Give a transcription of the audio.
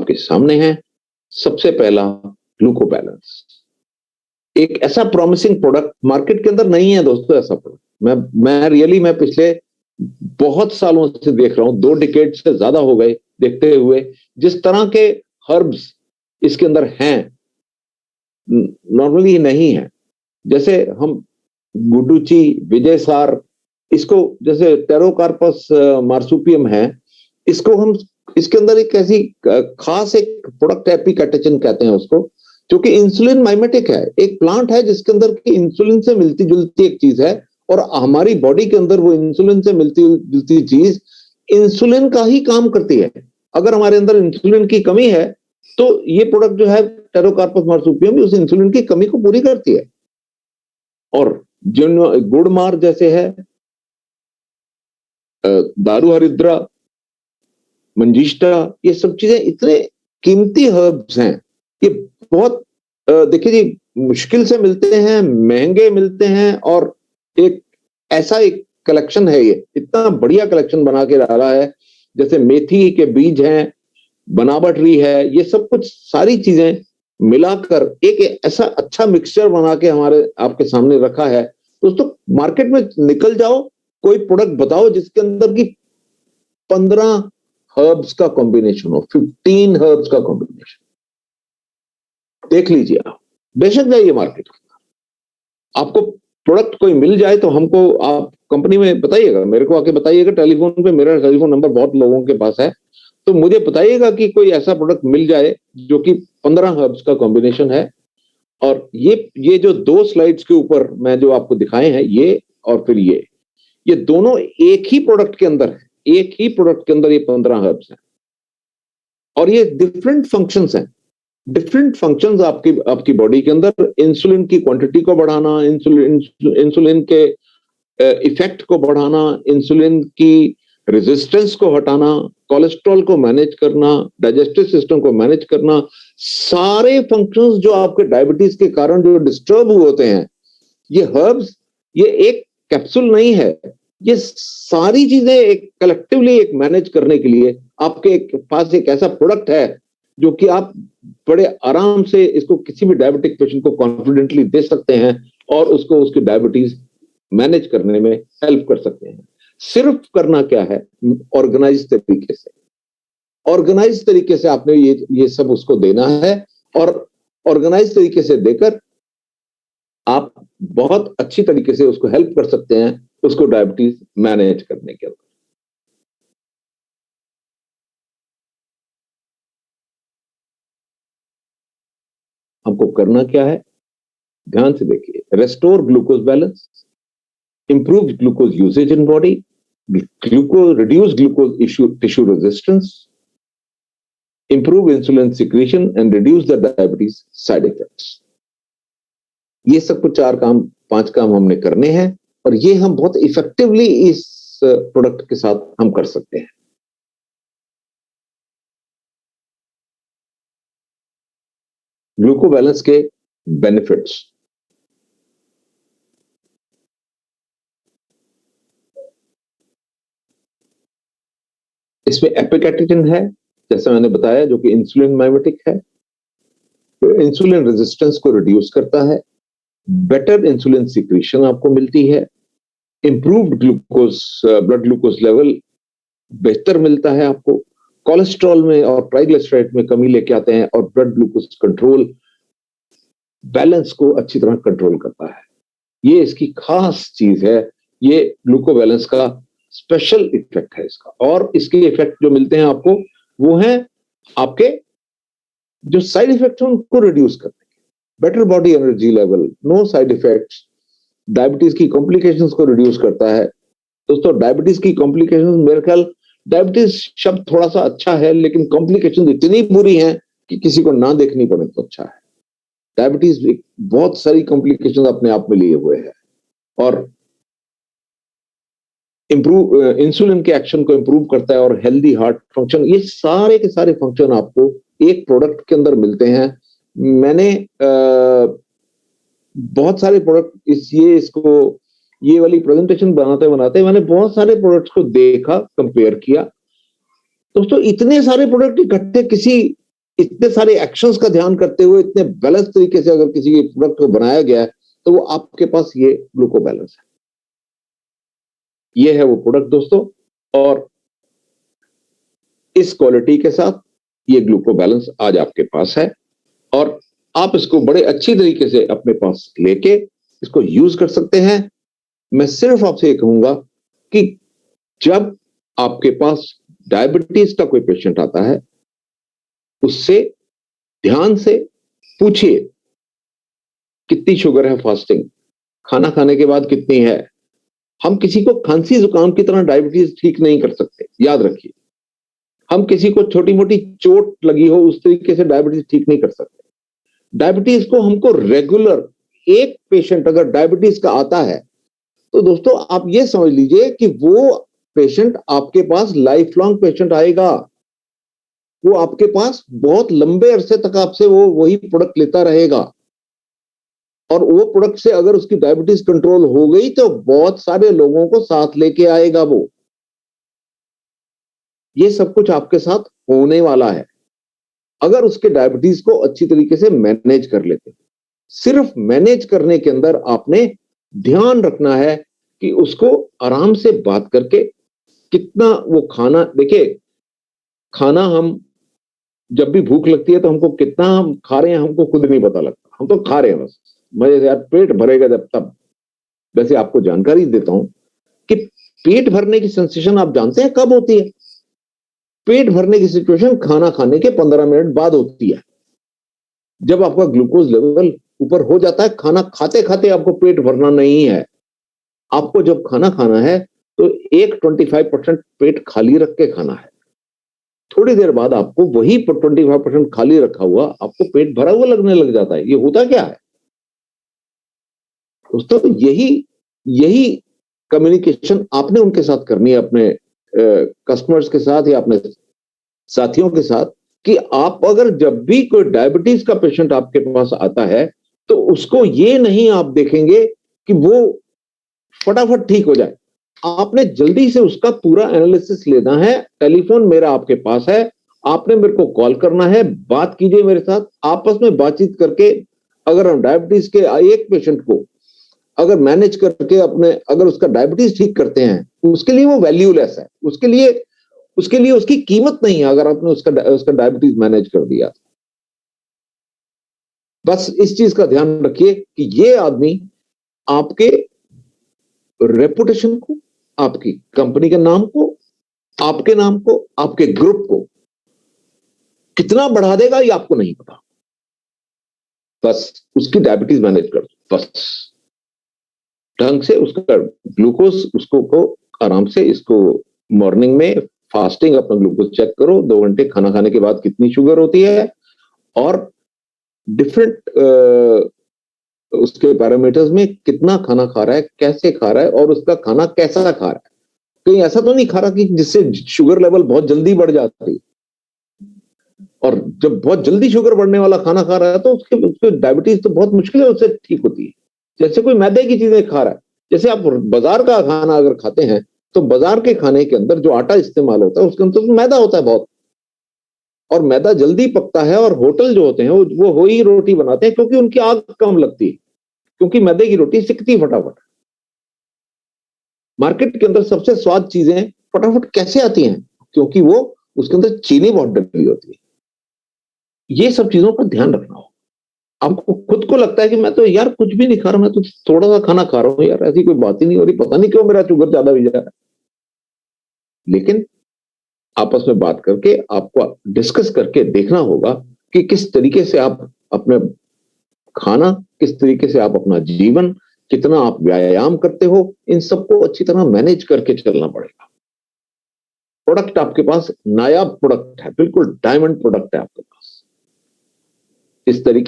आपके सामने है। सबसे पहला ग्लूको बैलेंस, एक ऐसा प्रॉमिसिंग प्रोडक्ट मार्केट के अंदर नहीं है दोस्तों। ऐसा प्रोडक्ट मैं पिछले बहुत सालों से देख रहा हूं, 2 डिकेड से ज्यादा हो गए देखते हुए। जिस तरह के हर्ब्स इसके अंदर हैं नॉर्मली नहीं है। जैसे हम गुडुची, विजयसार, इसको जैसे टेरोकार्पस मार्सुपियम है, इसको हम इसके अंदर एक ऐसी खास एक प्रोडक्ट एपिकैटेचिन कहते हैं उसको, जो कि इंसुलिन माइमेटिक है। एक प्लांट है जिसके अंदर की इंसुलिन से मिलती जुलती एक चीज है, और हमारी बॉडी के अंदर वो इंसुलिन से मिलती जुलती चीज इंसुलिन का ही काम करती है। अगर हमारे अंदर इंसुलिन की कमी है तो ये प्रोडक्ट जो है टेरोकार्पस मार्सुपियम उस इंसुलिन की कमी को पूरी करती है। और जिन गुड़मार जैसे है, दारू हरिद्रा, मंजिष्टा, ये सब चीजें इतने कीमती हर्ब्स हैं। ये बहुत देखिए जी, मुश्किल से मिलते हैं, महंगे मिलते हैं, और एक ऐसा एक कलेक्शन है, ये इतना बढ़िया कलेक्शन बना के डाला है। जैसे मेथी के बीज हैं, बनावटी है, ये सब कुछ सारी चीजें मिलाकर एक ऐसा अच्छा मिक्सचर बना के हमारे आपके सामने रखा है। दोस्तों मार्केट में निकल जाओ, कोई प्रोडक्ट बताओ जिसके अंदर की 15 हर्ब्स का कॉम्बिनेशन हो, 15 हर्ब्स का कॉम्बिनेशन, देख लीजिए आप। बेशक जाइए मार्केट, आपको प्रोडक्ट कोई मिल जाए तो हमको आप कंपनी में बताइएगा, मेरे को आके बताइएगा टेलीफोन पे। मेरा टेलीफोन नंबर बहुत लोगों के पास है, तो मुझे बताइएगा कि कोई ऐसा प्रोडक्ट मिल जाए जो कि 15 हर्ब्स का कॉम्बिनेशन है। और ये जो 2 स्लाइड्स के ऊपर मैं जो आपको दिखाए हैं, ये और फिर ये दोनों एक ही प्रोडक्ट के अंदर है। एक ही प्रोडक्ट के अंदर ये 15 हर्ब्स हैं, और ये डिफरेंट फंक्शंस हैं। डिफरेंट फंक्शंस आपकी बॉडी के अंदर, इंसुलिन की क्वांटिटी को बढ़ाना, इंसुलिन के इफेक्ट को बढ़ाना, इंसुलिन की रेजिस्टेंस को हटाना, कोलेस्ट्रॉल को मैनेज करना, डाइजेस्टिव सिस्टम को मैनेज करना, सारे फंक्शंस जो आपके डायबिटीज के कारण जो डिस्टर्ब हुए होते हैं, ये हर्ब्स, ये एक कैप्सूल नहीं है, ये सारी चीजें एक कलेक्टिवली एक मैनेज करने के लिए आपके पास एक ऐसा प्रोडक्ट है जो कि आप बड़े आराम से इसको किसी भी डायबिटिक पेशेंट को कॉन्फिडेंटली दे सकते हैं, और उसको उसकी डायबिटीज मैनेज करने में हेल्प कर सकते हैं। सिर्फ करना क्या है, ऑर्गेनाइज तरीके से, ऑर्गेनाइज तरीके से आपने ये सब उसको देना है, और ऑर्गेनाइज तरीके से देकर आप बहुत अच्छी तरीके से उसको हेल्प कर सकते हैं उसको डायबिटीज मैनेज करने के अंदर। हमको करना क्या है, ध्यान से देखिए। Restore glucose balance, improve glucose usage in body, reduce glucose tissue resistance, improve insulin secretion and reduce the diabetes side effects। ये सब कुछ 5 काम हमने करने हैं, और ये हम बहुत इफेक्टिवली इस प्रोडक्ट के साथ हम कर सकते हैं। ग्लूको बैलेंस के बेनिफिट्स, इसमें एपिकैटेचिन है, जैसा मैंने बताया, जो कि इंसुलिन माइमेटिक है, तो इंसुलिन रेजिस्टेंस को रिड्यूस करता है, बेटर इंसुलिन सिक्रीशन आपको मिलती है, improved glucose blood glucose level बेहतर मिलता है आपको, कोलेस्ट्रॉल में और ट्राइग्लिसराइड में कमी लेके आते हैं, और ब्लड ग्लूकोज कंट्रोल बैलेंस को अच्छी तरह कंट्रोल करता है। ये इसकी खास चीज है, ये ग्लूको बैलेंस का स्पेशल इफेक्ट है इसका। और इसके इफेक्ट जो मिलते हैं आपको, वो हैं आपके जो साइड इफेक्ट हैं उनको रिड्यूस करने के, better body energy level, no side effects, diabetes की कॉम्प्लिकेशंस को रिड्यूस करता है। दोस्तों डायबिटीज की कॉम्प्लिकेशंस, मेरे ख्याल डायबिटीज शब्द थोड़ा सा अच्छा है, लेकिन कॉम्प्लिकेशंस इतनी बुरी हैं कि किसी को ना देखनी पड़े तो अच्छा है। डायबिटीज बहुत सारी कॉम्प्लिकेशंस अपने आप में लिए हुए है, और इंसुलिन के एक्शन को इंप्रूव करता है, और हेल्दी हार्ट फंक्शन, ये सारे के सारे फंक्शन आपको एक प्रोडक्ट के अंदर मिलते हैं। मैंने बहुत सारे प्रोडक्ट ये वाली प्रेजेंटेशन बनाते बनाते मैंने बहुत सारे प्रोडक्ट्स को देखा, कंपेयर किया। दोस्तों इतने सारे प्रोडक्ट इकट्ठे किसी इतने सारे एक्शंस का ध्यान करते हुए इतने बैलेंस तरीके से अगर किसी प्रोडक्ट को बनाया गया है तो वो आपके पास ये ग्लूको बैलेंस है। ये है वो प्रोडक्ट दोस्तों, और इस क्वालिटी के साथ ये ग्लूको बैलेंस आज आपके पास है और आप इसको बड़े अच्छी तरीके से अपने पास लेके इसको यूज कर सकते हैं। मैं सिर्फ आपसे ये कहूंगा कि जब आपके पास डायबिटीज का कोई पेशेंट आता है उससे ध्यान से पूछिए कितनी शुगर है फास्टिंग, खाना खाने के बाद कितनी है। हम किसी को खांसी जुकाम की तरह डायबिटीज ठीक नहीं कर सकते, याद रखिए। हम किसी को छोटी मोटी चोट लगी हो उस तरीके से डायबिटीज ठीक नहीं कर सकते। डायबिटीज को हमको रेगुलर, एक पेशेंट अगर डायबिटीज का आता है तो दोस्तों आप ये समझ लीजिए कि वो पेशेंट आपके पास लाइफ लॉन्ग पेशेंट आएगा। वो आपके पास बहुत लंबे अरसे तक आपसे वो वही प्रोडक्ट लेता रहेगा और वो प्रोडक्ट से अगर उसकी डायबिटीज कंट्रोल हो गई तो बहुत सारे लोगों को साथ लेके आएगा वो। ये सब कुछ आपके साथ होने वाला है अगर उसके डायबिटीज को अच्छी तरीके से मैनेज कर लेते। सिर्फ मैनेज करने के अंदर आपने ध्यान रखना है कि उसको आराम से बात करके कितना वो खाना, देखिए खाना हम जब भी भूख लगती है तो हमको कितना हम खा रहे हैं हमको खुद नहीं पता लगता, हम तो खा रहे हैं बस मजे से, यार पेट भरेगा जब तब। वैसे आपको जानकारी देता हूं कि पेट भरने की सेंसेशन आप जानते हैं कब होती है? पेट भरने की सिचुएशन खाना खाने के 15 मिनट बाद होती है। जब आपका ग्लूकोज लेवल ऊपर हो जाता है, खाना खाते खाते आपको पेट भरना नहीं है। आपको जब खाना खाना है तो एक 25% पेट खाली रख के खाना है। थोड़ी देर बाद आपको वही 25% खाली रखा हुआ आपको पेट भरा हुआ लगने लग जाता है। ये होता क्या है दोस्तों? यही कम्युनिकेशन आपने उनके साथ करनी है, अपने कस्टमर्स के साथ या अपने साथियों के साथ, कि आप अगर जब भी कोई डायबिटीज का पेशेंट आपके पास आता है तो उसको ये नहीं आप देखेंगे कि वो फटाफट ठीक हो जाए। आपने जल्दी से उसका पूरा एनालिसिस लेना है। टेलीफोन मेरा आपके पास है, आपने मेरे को कॉल करना है, बात कीजिए मेरे साथ, आपस में बातचीत करके अगर हम डायबिटीज के एक पेशेंट को अगर मैनेज करके अपने अगर उसका डायबिटीज ठीक करते हैं उसके लिए वो वैल्यूलेस है, उसके लिए उसकी कीमत नहीं है अगर आपने उसका डायबिटीज मैनेज कर दिया। बस इस चीज का ध्यान रखिए कि ये आदमी आपके रेपुटेशन को, आपकी कंपनी के नाम को, आपके नाम को, आपके ग्रुप को कितना बढ़ा देगा ये आपको नहीं पता। बस उसकी डायबिटीज मैनेज कर दो, बस ढंग से उसका ग्लूकोज उसको को आराम से, इसको मॉर्निंग में फास्टिंग अपना ग्लूकोज चेक करो, 2 घंटे खाना खाने के बाद कितनी शुगर होती है और डिफरेंट उसके पैरामीटर्स में कितना खाना खा रहा है, कैसे खा रहा है और उसका खाना कैसा खा रहा है। कहीं ऐसा तो नहीं खा रहा कि जिससे शुगर लेवल बहुत जल्दी बढ़ जाती है, और जब बहुत जल्दी शुगर बढ़ने वाला खाना खा रहा है तो उसके डायबिटीज तो बहुत मुश्किल है उससे ठीक होती है। जैसे कोई मैदे की चीजें खा रहा है, जैसे आप बाजार का खाना अगर खाते हैं तो बाजार के खाने के अंदर जो आटा इस्तेमाल होता है उसके अंदर तो मैदा होता है बहुत, और मैदा जल्दी पकता है, और होटल जो होते हैं वो वही रोटी बनाते हैं क्योंकि उनकी आग कम लगती है, क्योंकि मैदे की रोटी सिकती फटाफट। मार्केट के अंदर सबसे स्वाद चीजें फटाफट कैसे आती हैं? क्योंकि वो उसके अंदर चीनी बहुत डली होती है। ये सब चीजों का ध्यान रखना हो। आपको खुद को लगता है कि मैं तो यार कुछ भी नहीं खा रहा, मैं तो थोड़ा सा खाना खा रहा हूं यार, ऐसी कोई बात ही नहीं हो रही, पता नहीं क्यों मेरा शुगर ज्यादा भी जा रहा है। लेकिन आपस में बात करके आपको डिस्कस करके देखना होगा कि किस तरीके से आप अपने खाना, किस तरीके से आप अपना जीवन, कितना आप व्यायाम करते हो, इन सबको अच्छी तरह मैनेज करके चलना पड़ेगा। प्रोडक्ट आपके पास नायाब प्रोडक्ट है, बिल्कुल डायमंड प्रोडक्ट है आपके पास। इस तरीके